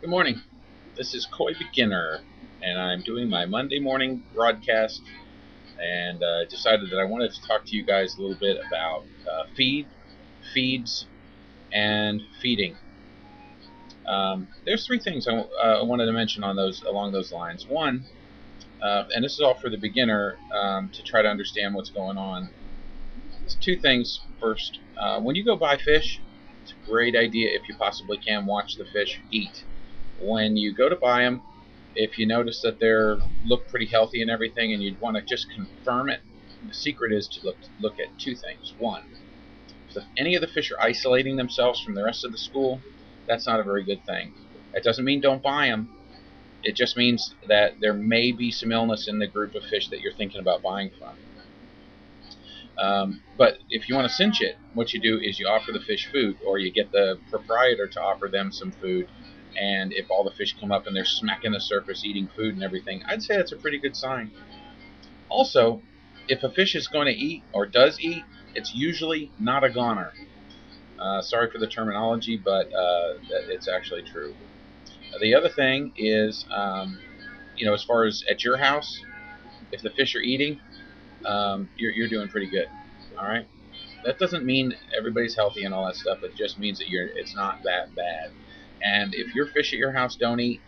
Good morning. This is Koi Beginner, and I'm doing my Monday morning broadcast. And decided that I wanted to talk to you guys a little bit about feeds, and feeding. There's three things I wanted to mention on those along those lines. One, and this is all for the beginner to try to understand what's going on. There's two things. First, when you go buy fish, it's a great idea if you possibly can watch the fish eat. When you go to buy them, if you notice that they look pretty healthy and everything, and you'd want to just confirm it, the secret is to look at two things. One, if any of the fish are isolating themselves from the rest of the school, that's not a very good thing. That doesn't mean don't buy them. It just means that there may be some illness in the group of fish that you're thinking about buying from. But if you want to cinch it, what you do is you offer the fish food, or you get the proprietor to offer them some food. And if all the fish come up and they're smacking the surface, eating food and everything, I'd say that's a pretty good sign. Also, if a fish is going to eat or does eat, it's usually not a goner. Sorry for the terminology, but it's actually true. The other thing is, as far as at your house, if the fish are eating, you're doing pretty good. All right. That doesn't mean everybody's healthy and all that stuff. It just means that it's not that bad. And if your fish at your house don't eat,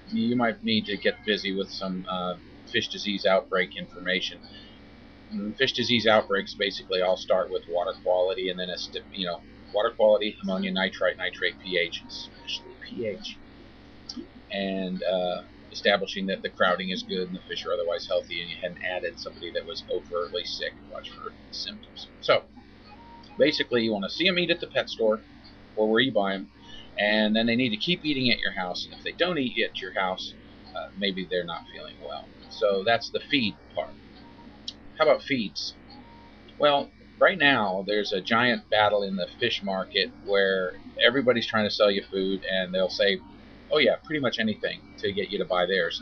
you might need to get busy with some fish disease outbreak information. Fish disease outbreaks basically all start with water quality, and then water quality, ammonia nitrite, nitrate pH, especially pH, and establishing that the crowding is good and the fish are otherwise healthy, and you hadn't added somebody that was overtly sick. Watch for symptoms. So basically, you want to see them eat at the pet store or where you buy them, and then they need to keep eating at your house. And if they don't eat at your house, maybe they're not feeling well. So that's the feed part. How about feeds? Well, right now there's a giant battle in the fish market where everybody's trying to sell you food, and they'll say, "Oh yeah, pretty much anything to get you to buy theirs."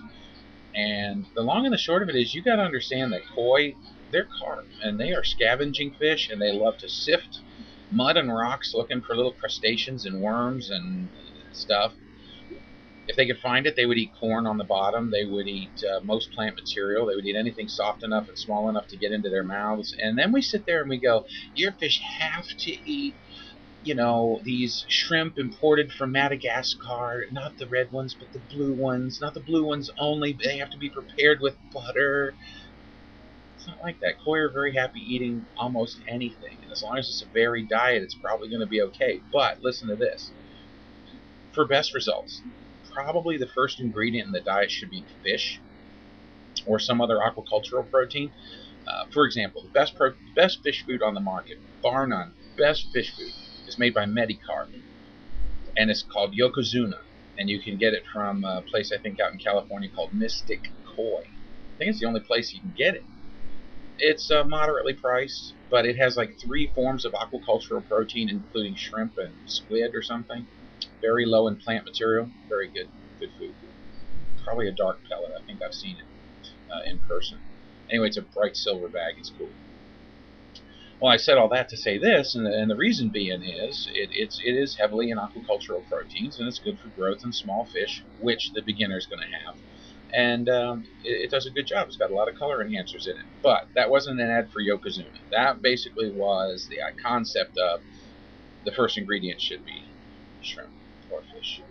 And the long and the short of it is, you got to understand that koi, they're carp, and they are scavenging fish, and they love to sift mud and rocks looking for little crustaceans and worms and stuff. If they could find it, they would eat corn on the bottom. They would eat most plant material. They would eat anything soft enough and small enough to get into their mouths. And then we sit there and we go, your fish have to eat, these shrimp imported from Madagascar, not the red ones, but the blue ones, not the blue ones only. They have to be prepared with butter. It's not like that. Koi are very happy eating almost anything. And as long as it's a varied diet, it's probably going to be okay. But listen to this. For best results, probably the first ingredient in the diet should be fish or some other aquacultural protein. For example, the best fish food on the market, bar none, best fish food is made by Medicarp, and it's called Yokozuna, and you can get it from a place I think out in California called Mystic Koi. I think it's the only place you can get it. It's moderately priced, but it has like three forms of aquacultural protein, including shrimp and squid or something. Very low in plant material. Very good food. Probably a dark pellet. I think I've seen it in person. Anyway, it's a bright silver bag. It's cool. Well, I said all that to say this, and the reason being is it is heavily in aquacultural proteins, and it's good for growth in small fish, which the beginner is going to have. And it does a good job. It's got a lot of color enhancers in it. But that wasn't an ad for Yokozuna. That basically was the concept of the first ingredient should be shrimp or fish.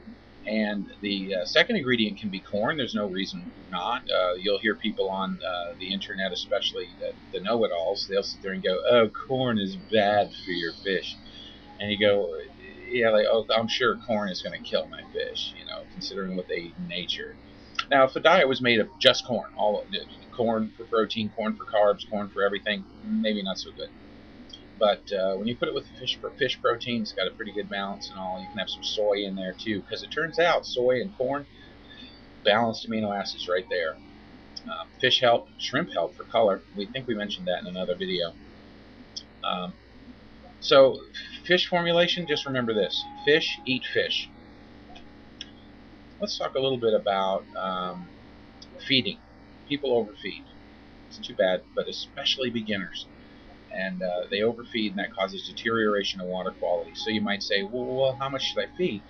And the second ingredient can be corn. There's no reason not. You'll hear people on the internet, especially the know-it-alls. They'll sit there and go, "Oh, corn is bad for your fish," and you go, "Yeah, like, oh, I'm sure corn is going to kill my fish." Considering what they eat in nature. Now, if the diet was made of just corn, all corn for protein, corn for carbs, corn for everything, maybe not so good. But when you put it with fish protein, it's got a pretty good balance and all. You can have some soy in there too, because it turns out soy and corn, balanced amino acids right there. Fish help, shrimp help for color. We think we mentioned that in another video. Um, so fish formulation, just remember this: fish eat fish. Let's talk a little bit about feeding. People overfeed. It's too bad, but especially beginners. And they overfeed, and that causes deterioration of water quality. So you might say, well, how much should I feed?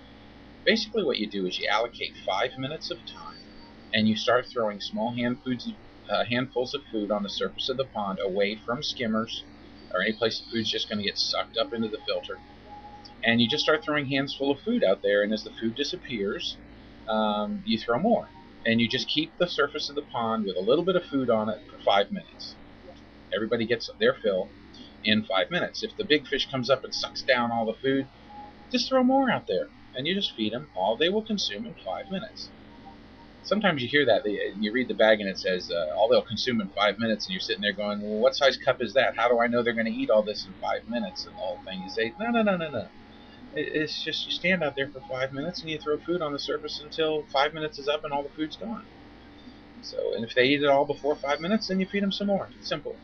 Basically, what you do is you allocate 5 minutes of time, and you start throwing small handfuls of food on the surface of the pond, away from skimmers or any place the food's just going to get sucked up into the filter. And you just start throwing handfuls of food out there, and as the food disappears, you throw more. And you just keep the surface of the pond with a little bit of food on it for 5 minutes. Everybody gets their fill in 5 minutes. If the big fish comes up and sucks down all the food, just throw more out there, and you just feed them all they will consume in 5 minutes. Sometimes you hear that, you read the bag and it says all they'll consume in 5 minutes, and you're sitting there going, well, what size cup is that? How do I know they're going to eat all this in 5 minutes? And the whole thing, you say, no, no, no, no, no. It's just you stand out there for 5 minutes and you throw food on the surface until 5 minutes is up and all the food's gone. So, and if they eat it all before 5 minutes, then you feed them some more. Simple.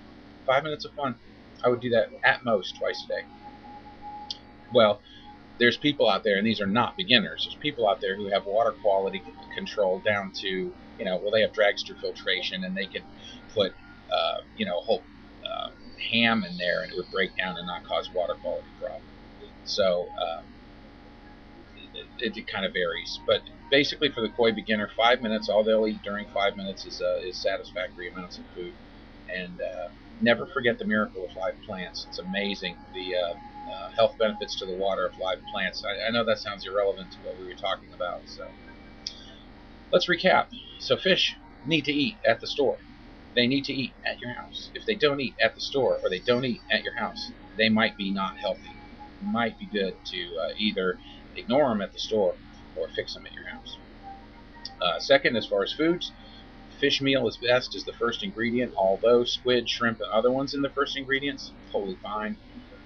5 minutes of fun. I would do that at most twice a day. Well, there's people out there, and these are not beginners. There's people out there who have water quality control down to, well, they have dragster filtration, and they could put, a whole ham in there, and it would break down and not cause water quality problem. So it kind of varies, but basically for the koi beginner, 5 minutes, all they'll eat during 5 minutes is satisfactory amounts of food. And never forget the miracle of live plants. It's amazing the health benefits to the water of live plants. I know that sounds irrelevant to what we were talking about, so let's recap. So fish need to eat at the store. They need to eat at your house. If they don't eat at the store, or they don't eat at your house, they might be not healthy. It might be good to either ignore them at the store or fix them at your house. Second, as far as foods, fish meal is best as the first ingredient, although squid, shrimp, and other ones in the first ingredients, totally fine.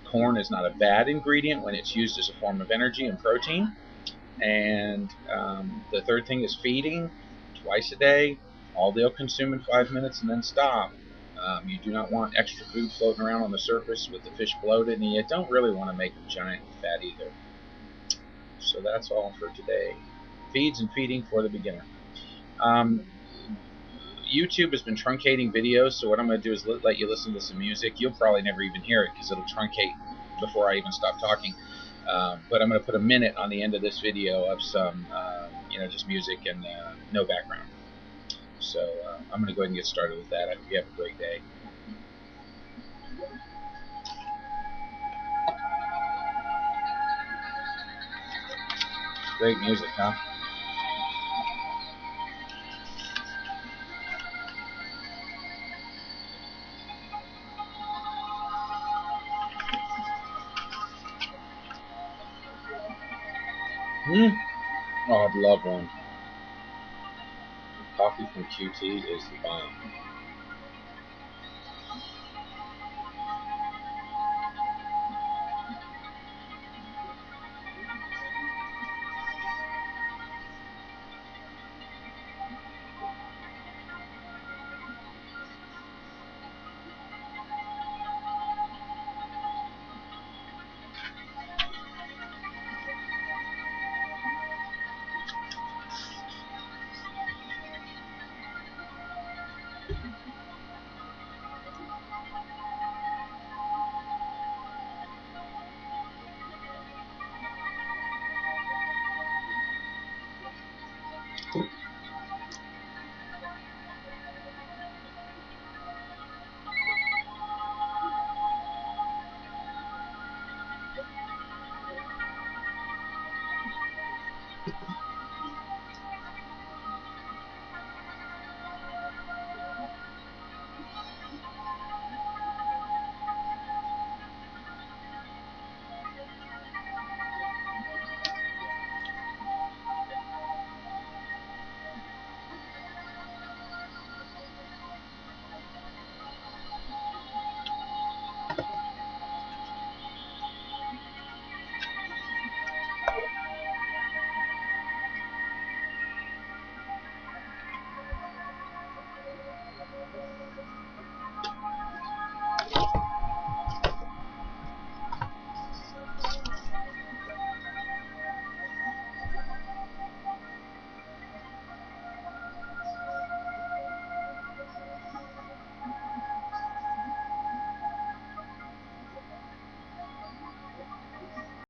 Corn is not a bad ingredient when it's used as a form of energy and protein. And the third thing is feeding twice a day. All they'll consume in 5 minutes and then stop. You do not want extra food floating around on the surface with the fish bloated, and you don't really want to make them giant and fat either. So that's all for today. Feeds and feeding for the beginner. YouTube has been truncating videos, so what I'm going to do is let you listen to some music. You'll probably never even hear it because it'll truncate before I even stop talking. But I'm going to put a minute on the end of this video of some, just music and no background. So I'm going to go ahead and get started with that. I hope you have a great day. Great music, huh? Oh, I'd love one. Coffee from QT is the bomb.